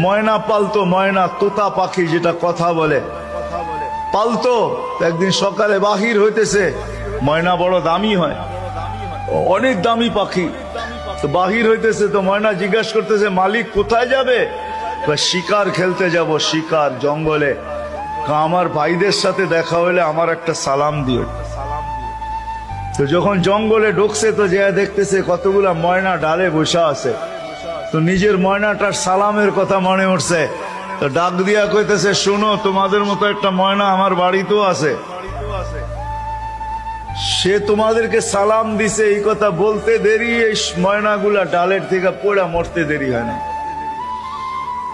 ময়না পালতো, ময়না তোতা পাখি যেটা কথা বলে পালতো। একদিন সকালে বাহির হইতেছে, ময়না বড় দামি হয়, অনেক দামি পাখি। তো বাহির হইতেছে, তো ময়না জিজ্ঞাসা করতেছে মালিক কোথায় যাবে? শিকার খেলতে যাব, শিকার জঙ্গলে। আমার ভাইদের সাথে দেখা হইলে আমার একটা সালাম দিও। তো যখন জঙ্গলে ঢুকছে তো যে দেখতেছে কতগুলা ময়না ডালে বসা আছে, তো নিজের ময়নাটার সালামের কথা মনে উঠছে। তো ডাক দিয়া কইতেছে, শুনো, তোমাদের মতো একটা ময়না আমার বাড়িতেও আছে, সে তোমাদেরকে সালাম দিছে। এই কথা বলতে দেরি এই ময়নাগুলা ডালের থেকে পড়া মরতে দেরি হয় না।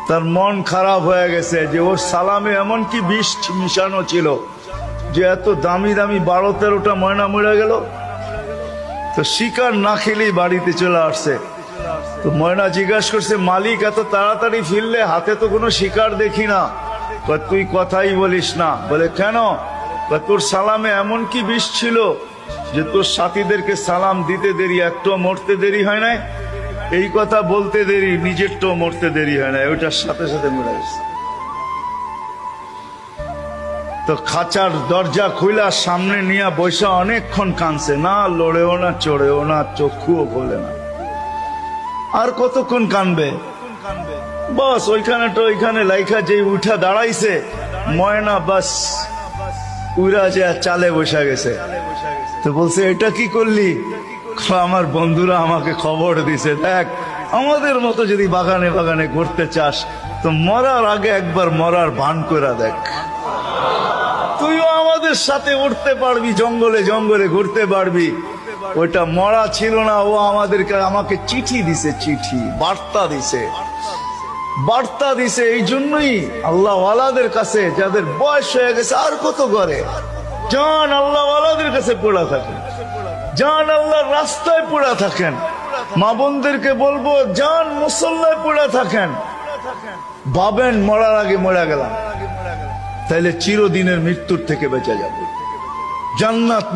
তার মন খারাপ হয়ে গেছে যে ওর সালামে এমন কি বিষ মিশানো ছিল যে এত দামি দামি 12-13টা ময়না মরে গেল। তো শিকার না খেলেই বাড়িতে চলে আসছে। তো ময়না জিজ্ঞাসা করছে, মালিক এত তাড়াতাড়ি ফিরলে, হাতে তো কোনো শিকার দেখি না। তুই কথাই বলিস না। বলে কেন? তোর সালামে এমন কি বিষ ছিল যে তোর সাথীদেরকে সালাম দিতে দেরি, একটু মরতে দেরি হয় নাই। এই কথা বলতে দেরি, নিজেরটাও মরতে দেরি হয় না, ওইটার সাথে সাথে মরে গেছে। তো খাঁচার দরজা খুইলা সামনে নিয়ে বৈশা অনেকক্ষণ কাঁদছে, না লড়েও না, চড়েও না, চক্ষুও খোলে না। আর কতক্ষণ কানবে? বস ওইখানে তো ওইখানে লাইখা যে উঠা দাঁড়াইছে ময়না, বাস উড়া যে চালে বসা গেছে। তো বলছে, এটা কি করলি? আমার বন্ধুরা আমাকে খবর দিছে, দেখ আমাদের মতো যদি বাগানে বাগানে ঘুরতে চাস তো মরার আগে একবার মরার ভান করে দেখ, তুইও আমাদের সাথে উঠতে পারবি, জঙ্গলে জঙ্গলে ঘুরতে পারবি। ওইটা মরা ছিল না, ও আমাকে চিঠি দিছে, চিঠি বার্তা দিছে, বার্তা দিছে। এই জন্যই আল্লাহ ওয়ালাদের কাছে, যাদের বয়স হয়ে গেছে আর কত করে, জান আল্লাহ ওয়ালাদের কাছে পড়া থাকেন, জান আল্লাহর রাস্তায় পড়া থাকেন। মা বোনদেরকে বলবো, জান মুসল্লায় পড়া থাকেন। ভাবেন মরার আগে মরা গেলাম, তাইলে চিরদিনের মৃত্যুর থেকে বেঁচে যাবে, জান্নাত